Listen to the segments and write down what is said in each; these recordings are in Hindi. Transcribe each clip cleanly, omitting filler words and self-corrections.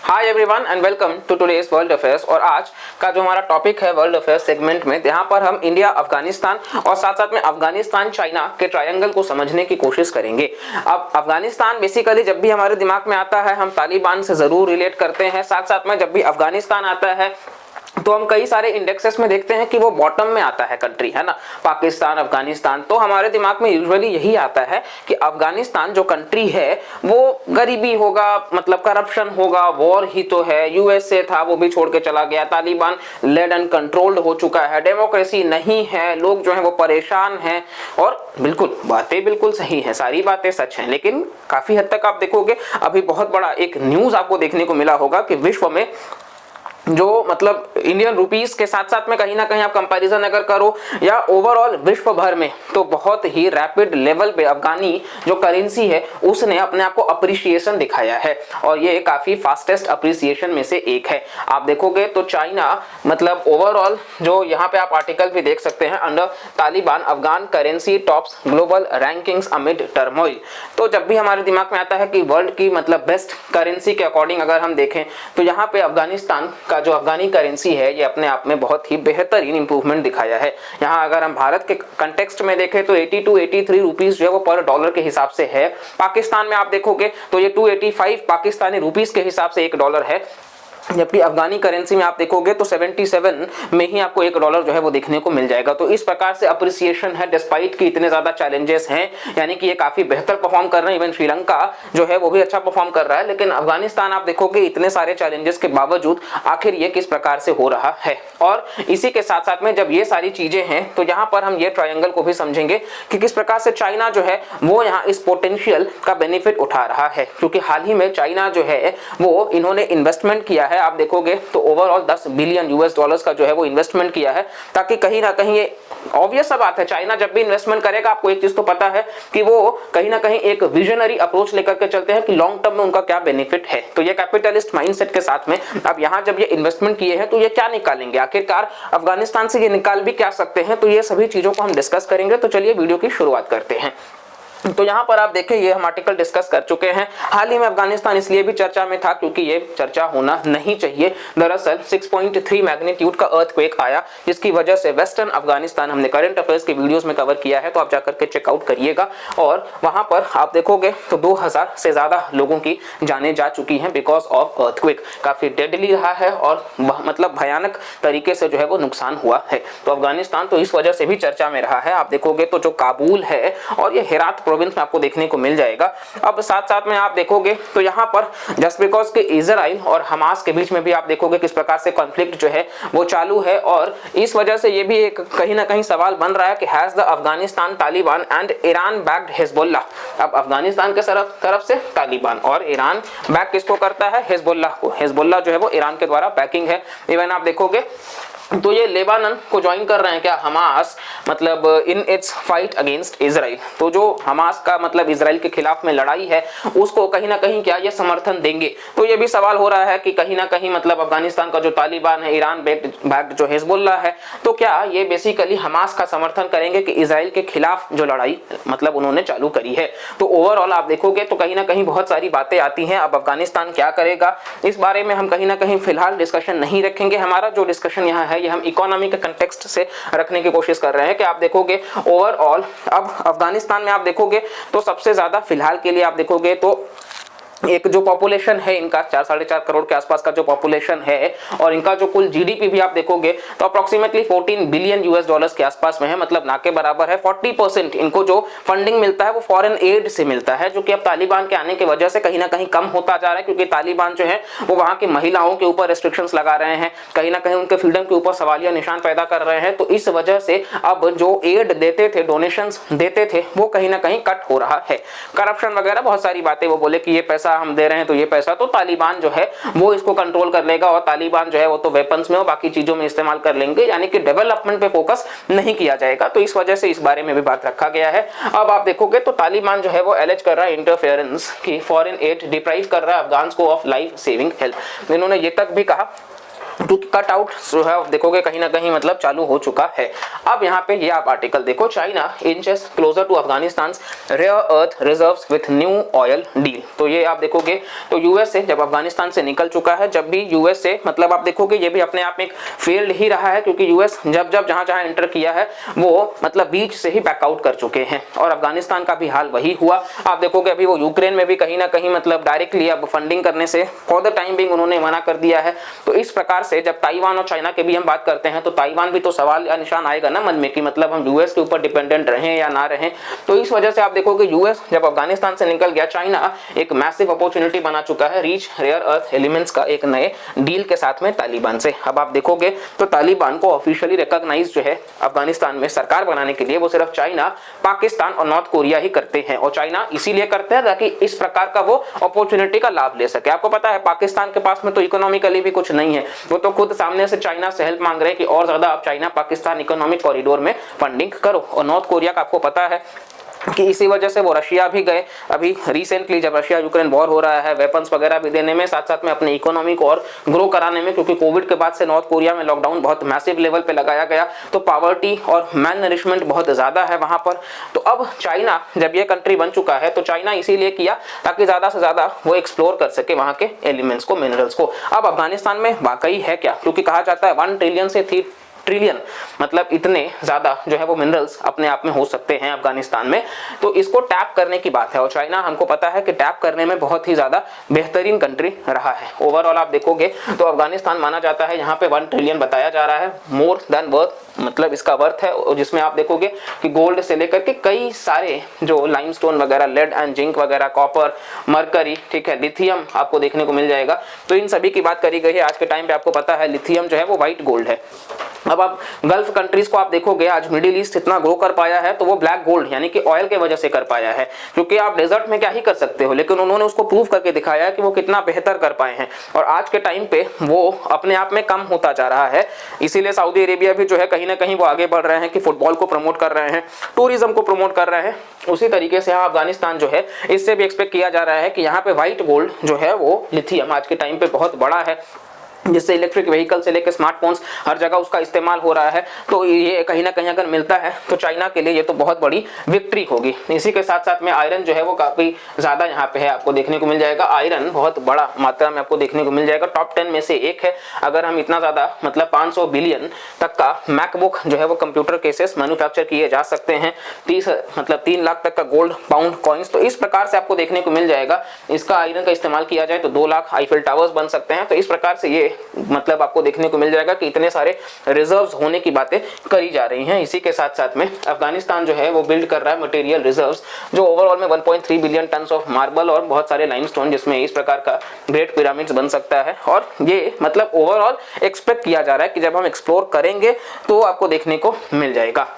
Hi everyone and welcome to today's world affairs. और आज का जो हमारा टॉपिक है वर्ल्ड अफेयर्स सेगमेंट में, यहाँ पर हम इंडिया, अफगानिस्तान और साथ साथ में अफगानिस्तान चाइना के ट्रायंगल को समझने की कोशिश करेंगे। अब अफगानिस्तान बेसिकली जब भी हमारे दिमाग में आता है हम तालिबान से जरूर रिलेट करते हैं। साथ साथ में जब भी अफगानिस्तान आता है तो हम कई सारे इंडेक्सेस में देखते हैं कि वो बॉटम में आता है कंट्री, है ना, पाकिस्तान, अफगानिस्तान। तो हमारे दिमाग में यूजुअली यही आता है कि अफगानिस्तान जो कंट्री है वो गरीबी होगा, मतलब करप्शन होगा, वॉर ही तो है, यूएसए था वो भी छोड़ के चला गया, तालिबान लेड एंड कंट्रोल्ड हो चुका है, डेमोक्रेसी नहीं है, लोग जो है वो परेशान हैं। और बिल्कुल बातें बिल्कुल सही है, सारी बातें सच हैं, लेकिन काफी हद तक आप देखोगे अभी बहुत बड़ा एक न्यूज आपको देखने को मिला होगा कि विश्व में जो मतलब इंडियन रुपीस के साथ साथ में कहीं ना कहीं आप कंपैरिजन अगर करो या ओवरऑल विश्व भर में, तो बहुत ही रैपिड लेवल पे अफगानी जो करेंसी है उसने अपने आप को अप्रिसिएशन दिखाया है और ये काफी फास्टेस्ट अप्रिसिएशन में से एक है। आप देखोगे तो चाइना मतलब ओवरऑल जो यहाँ पे आप आर्टिकल भी देख सकते हैं, under Taliban Afghan currency tops global rankings amid turmoil. तो जब भी हमारे दिमाग में आता है कि वर्ल्ड की मतलब बेस्ट करेंसी के अकॉर्डिंग अगर हम देखें तो यहाँ पे अफगानिस्तान जो अफगानी करेंसी है ये अपने आप में बहुत ही बेहतरीन इंप्रूवमेंट दिखाया है। यहाँ अगर हम भारत के कंटेक्स्ट में देखें तो 82-83 रुपीस जो है वो पर डॉलर के हिसाब से है। पाकिस्तान में आप देखोगे तो ये 285 पाकिस्तानी रुपीस के हिसाब से $1 है, जबकि अफगानी करेंसी में आप देखोगे तो 77 में ही आपको $1 जो है वो देखने को मिल जाएगा। तो इस प्रकार से अप्रिसिएशन है डिस्पाइट कि इतने ज्यादा चैलेंजेस हैं, यानी कि ये काफी बेहतर परफॉर्म कर रहे हैं। इवन श्रीलंका जो है वो भी अच्छा परफॉर्म कर रहा है, लेकिन अफगानिस्तान आप देखोगे इतने सारे चैलेंजेस के बावजूद आखिर ये किस प्रकार से हो रहा है। और इसी के साथ साथ में जब ये सारी चीजें हैं तो यहाँ पर हम ये ट्रायंगल को भी समझेंगे कि किस प्रकार से चाइना जो है वो यहाँ इस पोटेंशियल का बेनिफिट उठा रहा है, क्योंकि हाल ही में चाइना जो है वो इन्होंने इन्वेस्टमेंट किया है। आप देखोगे तो ओवरऑल $10 बिलियन का जो है वो इन्वेस्टमेंट किया है, ताकि कहीं ना कहीं ये ऑब्वियस सा बात है, चाइना जब भी इन्वेस्टमेंट करेगा आपको एक चीज तो पता है कि वो कहीं ना कहीं एक विजनरी अप्रोच लेकर के चलते हैं कि लॉन्ग टर्म में उनका क्या बेनिफिट है। तो ये कैपिटलिस्ट माइंडसेट के साथ में अब यहाँ जब ये इन्वेस्टमेंट किए हैं तो ये क्या निकालेंगे, आखिरकार अफगानिस्तान से ये निकाल भी क्या सकते हैं, तो ये सभी चीजों को हम डिस्कस करेंगे। तो चलिए वीडियो की शुरुआत करते हैं। तो यहाँ पर आप देखें ये हम आर्टिकल डिस्कस कर चुके हैं। हाल ही में अफगानिस्तान इसलिए भी चर्चा में था क्योंकि ये चर्चा होना नहीं चाहिए। दरअसल 6.3 मैग्नीट्यूड का अर्थक्वेक आया, जिसकी वजह से वेस्टर्न अफगानिस्तान हमने करंट अफेयर्स के वीडियोस में कवर किया है, तो आप जाकर के चेकआउट करिएगा। और वहां पर आप देखोगे तो 2000 से ज्यादा लोगों की जानें जा चुकी हैं बिकॉज ऑफ अर्थक्वेक। काफी डेडली रहा है और मतलब भयानक तरीके से जो है वो नुकसान हुआ है। तो अफगानिस्तान तो इस वजह से भी चर्चा में रहा है। आप देखोगे तो जो काबुल है और ये हेरात प्रोविंस में आपको देखने को मिल जाएगा। अब साथ साथ में आप देखोगे तो यहाँ पर जस्ट बिकॉज के इजराइल और हमास के बीच में भी आप देखोगे किस प्रकार से कॉन्फ्लिक्ट जो है वो चालू है, और इस वजह से ये भी एक कहीं ना कहीं सवाल बन रहा है कि has the Afghanistan Taliban and Iran backed Hezbollah. अब अफगानिस्तान के तरफ से तालिबान और ईरान बैक किसको करता है, हिजबुल्लाह को। हिजबुल्लाह जो है वो ईरान के द्वारा बैकिंग है। इवन आप देखोगे तो ये लेबानन को ज्वाइन कर रहे हैं क्या हमास, मतलब in its fight against Israel. तो जो हमास का मतलब इजराइल के खिलाफ में लड़ाई है उसको कहीं ना कहीं क्या ये समर्थन देंगे। तो ये भी सवाल हो रहा है कि कहीं ना कहीं मतलब अफगानिस्तान का जो तालिबान है, ईरान बैक्ड जो हिजबुल्लाह है, तो क्या ये बेसिकली हमास का समर्थन करेंगे कि इजराइल के खिलाफ जो लड़ाई मतलब उन्होंने चालू करी है। तो ओवरऑल आप देखोगे तो कहीं ना कहीं बहुत सारी बातें आती हैं। अब अफगानिस्तान क्या करेगा इस बारे में हम कहीं ना कहीं फिलहाल डिस्कशन नहीं रखेंगे। हमारा जो डिस्कशन यहाँ है ये हम इकोनॉमी के कंटेक्स्ट से रखने की कोशिश कर रहे हैं कि आप देखोगे ओवरऑल अब अफगानिस्तान में आप देखोगे तो सबसे ज्यादा फिलहाल के लिए आप देखोगे तो एक जो पॉपुलेशन है इनका 4-4.5 करोड़ के आसपास का जो पॉपुलेशन है, और इनका जो कुल जीडीपी भी आप देखोगे तो अप्रोक्सीमेटली $14 बिलियन के आसपास में है, मतलब ना के बराबर है। 40% इनको जो फंडिंग मिलता है वो फॉरेन एड से मिलता है, जो कि अब तालिबान के आने की वजह से कहीं ना कहीं कम होता जा रहा है, क्योंकि तालिबान जो है वो वहां की महिलाओं के ऊपर रेस्ट्रिक्शंस लगा रहे हैं, कहीं ना कहीं उनके फ्रीडम के ऊपर सवालिया निशान पैदा कर रहे हैं। तो इस वजह से अब जो एड देते थे, डोनेशंस देते थे, वो कहीं ना कहीं कट हो रहा है। करप्शन वगैरह बहुत सारी बातें वो बोले कि ये पैसा हम दे रहे हैं तो ये पैसा तो तालिबान जो है वो इसको कंट्रोल कर लेगा, और तालिबान जो है वो तो वेपन्स में और बाकी चीजों में इस्तेमाल कर लेंगे, यानी कि डेवलपमेंट पे फोकस नहीं किया जाएगा। तो इस वजह से इस बारे में भी बात रखा गया है। अब आप देखोगे तो तालिबान जो है वो एलेज कर रहा है इंटरफेरेंस की फॉरेन एड डिप्राइव कर रहा है अफगान्स को ऑफ लाइफ सेविंग हेल्प। इन्होंने ये तक भी कहा टू कट आउट जो है देखोगे कहीं ना कहीं मतलब चालू हो चुका है। अब यहाँ पे ये आप आर्टिकल देखो, China inches closer to Afghanistan rare earth reserves with new oil deal. तो ये आप देखोगे तो यूएस से जब अफगानिस्तान से निकल चुका है, जब भी यूएस से मतलब आप देखोगे ये भी अपने आप में एक फेल्ड ही रहा है, क्योंकि यूएस जब जब जहां जहां एंटर किया है वो मतलब बीच से ही बैकआउट कर चुके हैं, और अफगानिस्तान का भी हाल वही हुआ। आप देखोगे अभी वो यूक्रेन में भी कहीं ना कहीं मतलब डायरेक्टली अब फंडिंग करने से फॉर द टाइम बिंग उन्होंने मना कर दिया है। तो इस प्रकार से जब ताइवान और चाइना के भी हम बात करते हैं तो ताइवान भी तो सवाल या निशान आएगा ना मन में कि मतलब हम यूएस के ऊपर डिपेंडेंट रहें या ना रहें। तो इस वजह से आप देखोगे यूएस जब अफगानिस्तान से निकल गया, चाइना एक मैसिव अपॉर्चुनिटी बना चुका है रीच रेयर अर्थ एलिमेंट्स का एक नए डील के साथ में तालिबान से। अब आप देखोगे तो तालिबान को ऑफिशियली रिकॉग्नाइज जो है अफगानिस्तान में सरकार बनाने के लिए वो सिर्फ चाइना, पाकिस्तान और नॉर्थ कोरिया ही करते हैं, और चाइना इसीलिए करते हैं ताकि इस प्रकार का वो अपॉर्चुनिटी का लाभ ले सके। आपको पता है पाकिस्तान के पास में तो इकोनॉमिकली भी कुछ नहीं है, वो तो खुद सामने से चाइना से हेल्प मांग रहे हैं कि और ज्यादा आप चाइना पाकिस्तान इकोनॉमिक कॉरिडोर में फंडिंग करो। और नॉर्थ कोरिया का आपको पता है कि इसी वजह से वो रशिया भी गए अभी रिसेंटली, जब रशिया यूक्रेन वॉर हो रहा है, वेपन्स वगैरह भी देने में, साथ साथ में अपने इकोनॉमी को और ग्रो कराने में, क्योंकि कोविड के बाद से नॉर्थ कोरिया में लॉकडाउन बहुत मैसिव लेवल पे लगाया गया, तो पावर्टी और मैल नरिशमेंट बहुत ज्यादा है वहां पर। तो अब चाइना जब ये कंट्री बन चुका है तो चाइना इसीलिए किया ताकि ज्यादा से ज्यादा वो एक्सप्लोर कर सके वहां के एलिमेंट्स को, मिनरल्स को। अब अफगानिस्तान में वाकई है क्या, क्योंकि कहा जाता है 1 ट्रिलियन से 3 ट्रिलियन मतलब इतने ज्यादा जो है वो मिनरल्स अपने आप में हो सकते हैं अफगानिस्तान में। तो इसको टैप करने की बात है, और चाइना हमको पता है कि टैप करने में बहुत ही ज्यादा बेहतरीन कंट्री रहा है। ओवरऑल आप देखोगे तो अफगानिस्तान माना जाता है यहाँ पे 1 ट्रिलियन बताया जा रहा है, मोर देन वर्थ मतलब इसका वर्थ है, जिसमें आप देखोगे कि गोल्ड से लेकर के कई सारे जो लाइमस्टोन वगैरह, लेड एंड जिंक वगैरह, कॉपर, मरकरी, ठीक है, लिथियम आपको देखने को मिल जाएगा। तो इन सभी की बात करी गई है। आज के टाइम पे आपको पता है लिथियम जो है वो व्हाइट गोल्ड है। अब आप गल्फ कंट्रीज को आप देखोगे, आज मिडिल ईस्ट इतना ग्रो कर पाया है तो वो ब्लैक गोल्ड यानी कि ऑयल के वजह से कर पाया है, क्योंकि आप डेजर्ट में क्या ही कर सकते हो, लेकिन उन्होंने उसको प्रूव करके दिखाया है कि वो कितना बेहतर कर पाए हैं। और आज के टाइम पे वो अपने आप में कम होता जा रहा है, इसीलिए सऊदी अरेबिया भी जो है कहीं ना कहीं वो आगे बढ़ रहे हैं कि फुटबॉल को प्रमोट कर रहे हैं, टूरिज्म को प्रमोट कर रहे हैं। उसी तरीके से यहाँ अफगानिस्तान जो है इससे भी एक्सपेक्ट किया जा रहा है कि यहाँ पे व्हाइट गोल्ड जो है वो लिथियम आज के टाइम पे बहुत बड़ा है, जिससे इलेक्ट्रिक व्हीकल से लेकर स्मार्टफोन्स हर जगह उसका इस्तेमाल हो रहा है। तो ये कहीं ना कहीं अगर मिलता है तो चाइना के लिए ये तो बहुत बड़ी विक्ट्री होगी। इसी के साथ साथ में आयरन जो है वो काफी ज्यादा यहाँ पे है, आपको देखने को मिल जाएगा। आयरन बहुत बड़ा मात्रा में आपको देखने को मिल जाएगा, टॉप 10 में से एक है। अगर हम इतना ज्यादा मतलब 500 बिलियन तक का मैकबुक जो है वो कंप्यूटर केसेस मैन्युफैक्चर किए जा सकते हैं, 3 लाख तक का गोल्ड पाउंड कॉइन्स, तो इस प्रकार से आपको देखने को मिल जाएगा। इसका आयरन का इस्तेमाल किया जाए तो 2 लाख आईफिल टावर्स बन सकते हैं। तो इस प्रकार से ये मतलब आपको देखने को मिल जाएगा कि इतने सारे रिजर्व्स होने की बातें करी जा रही हैं। इसी के साथ साथ में अफगानिस्तान जो है वो बिल्ड कर रहा है मटेरियल रिजर्व्स, जो ओवरऑल में 1.3 बिलियन टन्स ऑफ मार्बल और बहुत सारे लाइमस्टोन, जिसमें इस प्रकार का ग्रेट पिरामिड्स बन सकता है। और ये मतलब ओवरऑल एक्सपेक्ट किया जा रहा है कि जब हम एक्सप्लोर करेंगे तो आपको देखने को मिल जाएगा।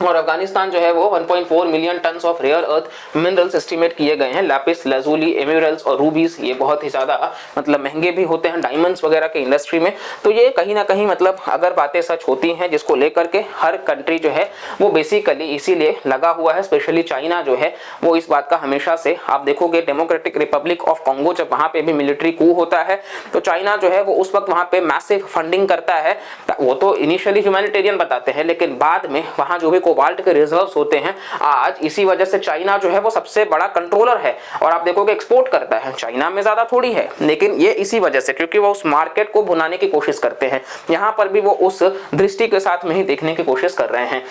और अफगानिस्तान जो है वो 1.4 million tons of rare earth minerals estimate किए गए हैं। लैपिस लाजुली, एमरल्ड्स और रूबीज ये बहुत ही ज्यादा मतलब महंगे भी होते हैं डायमंड्स वगैरह के इंडस्ट्री में। तो ये कहीं ना कहीं मतलब अगर बातें सच होती हैं, जिसको लेकर के हर कंट्री जो है वो बेसिकली इसीलिए लगा हुआ है, स्पेशली चाइना जो है वो इस बात का हमेशा से, आप देखोगे डेमोक्रेटिक रिपब्लिक ऑफ कॉन्गो जब वहां पे भी मिलिट्री कू होता है तो चाइना जो है वो उस वक्त वहां पे मैसिव फंडिंग करता है। वो तो इनिशियली ह्यूमैनिटेरियन बताते हैं, लेकिन बाद में वहां जो भी कोबाल्ट के रिजर्व्स होते हैं, आज इसी वजह से चाइना जो है वो सबसे बड़ा कंट्रोलर है। और आप देखोगे एक्सपोर्ट करता है, चाइना में ज्यादा थोड़ी है, लेकिन ये इसी वजह से क्योंकि वो उस मार्केट को भुनाने की कोशिश करते हैं। यहां पर भी वो उस दृष्टि के साथ में ही देखने की कोशिश कर रहे हैं।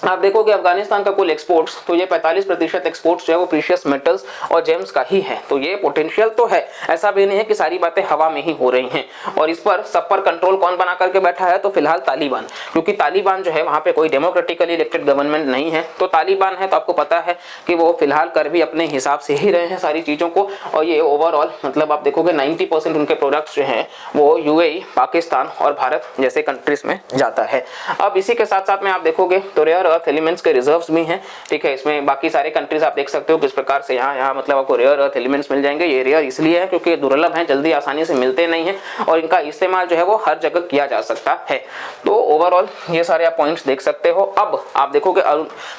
आप देखोगे अफगानिस्तान का कुल एक्सपोर्ट्स तो ये 45% एक्सपोर्ट्स जो है वो प्रीशियस मेटल्स और जेम्स का ही है। तो ये पोटेंशियल तो है, ऐसा भी नहीं है कि सारी बातें हवा में ही हो रही हैं। और इस पर सब पर कंट्रोल कौन बना करके बैठा है, तो फिलहाल तालिबान, क्योंकि तालिबान जो है वहां पे कोई डेमोक्रेटिकली इलेक्टेड गवर्नमेंट नहीं है। तो तालिबान है तो आपको पता है कि वो फिलहाल कर भी अपने हिसाब से ही रहे हैं सारी चीजों को। और ये ओवरऑल मतलब आप देखोगे 90% उनके प्रोडक्ट्स जो हैं वो यूएई, पाकिस्तान और भारत जैसे कंट्रीज में जाता है। अब इसी के साथ साथ में आप देखोगे तो रेयर अर्थ एलिमेंट्स के रिजर्व्स भी हैं, ठीक है। इसमें बाकी सारे कंट्रीज आप देख सकते हो किस प्रकार से यहाँ मतलब आपको रेयर अर्थ एलिमेंट्स मिल जाएंगे। ये रेयर इसलिए है क्योंकि दुर्लभ हैं, जल्दी आसानी से मिलते नहीं है और इनका इस्तेमाल जो है वो हर जगह किया जा सकता है। तो ओवरऑल ये सारे आप पॉइंट्स देख सकते हो। अब आप देखोगे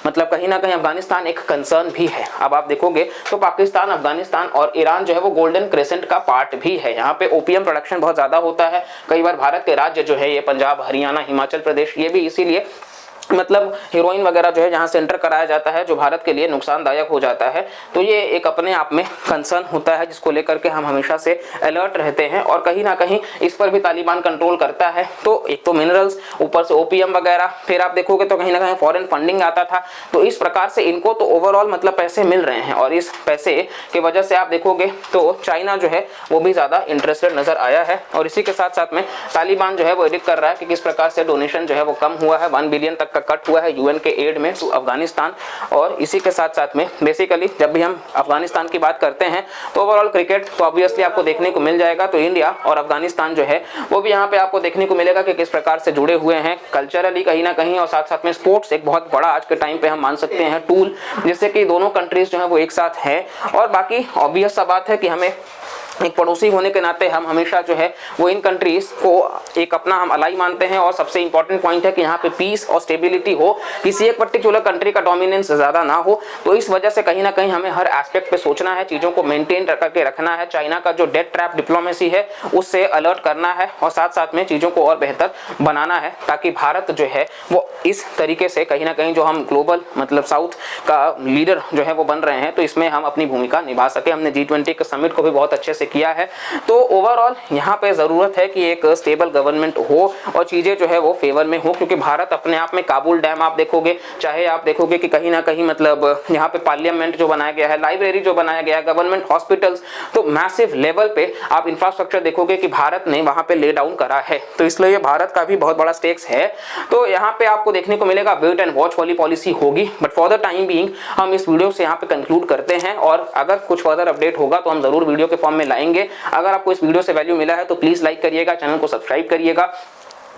मतलब कहीं ना कहीं अफगानिस्तान एक कंसर्न भी है। अब आप देखोगे तो पाकिस्तान, अफगानिस्तान और ईरान जो है वो गोल्डन क्रेसेंट का पार्ट भी है। यहाँ पे ओपीएम प्रोडक्शन बहुत ज्यादा होता है। कई बार भारत के राज्य जो है ये पंजाब, हरियाणा, हिमाचल प्रदेश, ये भी इसीलिए मतलब हीरोइन वगैरह जो है जहाँ से एंटर कराया जाता है जो भारत के लिए नुकसानदायक हो जाता है। तो ये एक अपने आप में कंसर्न होता है जिसको लेकर के हम हमेशा से अलर्ट रहते हैं और कहीं ना कहीं इस पर भी तालिबान कंट्रोल करता है। तो एक तो मिनरल्स, ऊपर से ओपीएम वगैरह, फिर आप देखोगे तो कहीं ना कहीं फॉरेन फंडिंग आता था। तो इस प्रकार से इनको तो ओवरऑल मतलब पैसे मिल रहे हैं और इस पैसे की वजह से आप देखोगे तो चाइना जो है वो भी ज्यादा इंटरेस्टेड नजर आया है। और इसी के साथ साथ में तालिबान जो है वो एडिक्ट कर रहा है कि किस प्रकार से डोनेशन जो है वो कम हुआ है, 1 बिलियन तक कट हुआ है यूएन के एड में टू अफगानिस्तान। और इसी के साथ साथ में बेसिकली जब भी हम अफगानिस्तान की बात करते हैं तो ओवरऑल क्रिकेट तो ऑब्वियसली आपको देखने को मिल जाएगा। तो इंडिया और अफगानिस्तान जो है वो भी यहाँ पे आपको देखने को मिलेगा कि किस प्रकार से जुड़े हुए हैं कल्चरली कहीं ना कहीं, और साथ साथ में स्पोर्ट्स एक बहुत बड़ा आज के टाइम पे हम मान सकते हैं टूल, जिससे कि दोनों कंट्रीज जो है वो एक साथ है। और बाकी ऑब्वियस सा बात है कि हमें एक पड़ोसी होने के नाते हम हमेशा जो है वो इन कंट्रीज को एक अपना हम अलाई मानते हैं। और सबसे इंपॉर्टेंट पॉइंट है कि यहाँ पे पीस और स्टेबिलिटी हो, किसी एक पर्टिकुलर कंट्री का डोमिनेंस ज्यादा ना हो। तो इस वजह से कहीं ना कहीं हमें हर एस्पेक्ट पे सोचना है, चीजों को मेंटेन करके रखना है। चाइना का जो डेट ट्रैप डिप्लोमेसी है उससे अलर्ट करना है और साथ साथ में चीजों को और बेहतर बनाना है ताकि भारत जो है वो इस तरीके से कहीं ना कहीं जो हम ग्लोबल मतलब साउथ का लीडर जो है वो बन रहे हैं तो इसमें हम अपनी भूमिका निभा सके। हमने G20 के समिट को भी बहुत अच्छे से किया है। तो ओवरऑल यहाँ पे जरूरत है कि एक स्टेबल गवर्नमेंट हो और चीजें जो है वो फेवर में हो, क्योंकि भारत अपने आप में काबुल डैम आप देखोगे, चाहे आप देखोगे कि कहीं ना कहीं मतलब यहाँ पे पार्लियामेंट जो बनाया गया है, लाइब्रेरी जो बनाया गया है, गवर्नमेंट हॉस्पिटल्स, तो मैसिव लेवल पे आप इंफ्रास्ट्रक्चर देखोगे कि भारत ने वहां पे ले डाउन करा है। तो इसलिए भारत का भी बहुत बड़ा स्टेक्स है। तो यहाँ पे आपको देखने को मिलेगा वेट एंड वॉच वाली पॉलिसी होगी। But for the time being हम इस वीडियो से यहाँ पे कंक्लूड करते हैं और अगर कुछ फर्दर अपडेट होगा तो हम जरूर वीडियो के फॉर्म में लाएंगे। अगर आपको इस वीडियो से वैल्यू मिला है तो प्लीज लाइक करिएगा, चैनल को सब्सक्राइब करिएगा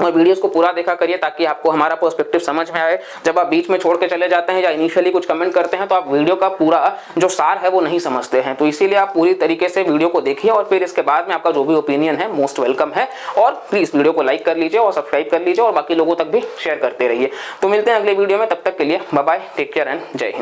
और वीडियोस को पूरा देखा करिए ताकि आपको हमारा पर्सपेक्टिव समझ में आए। जब आप बीच में छोड़ के चले जाते हैं या इनिशियली कुछ कमेंट करते हैं तो आप वीडियो का पूरा जो सार है वो नहीं समझते हैं। तो इसीलिए आप पूरी तरीके से वीडियो को देखिए और फिर इसके बाद में आपका जो भी ओपिनियन है मोस्ट वेलकम है। और प्लीज वीडियो को लाइक कर लीजिए और सब्सक्राइब कर लीजिए और बाकी लोगों तक भी शेयर करते रहिए। तो मिलते हैं अगले वीडियो में, तब तक के लिए bye bye, take care and Jai Hind.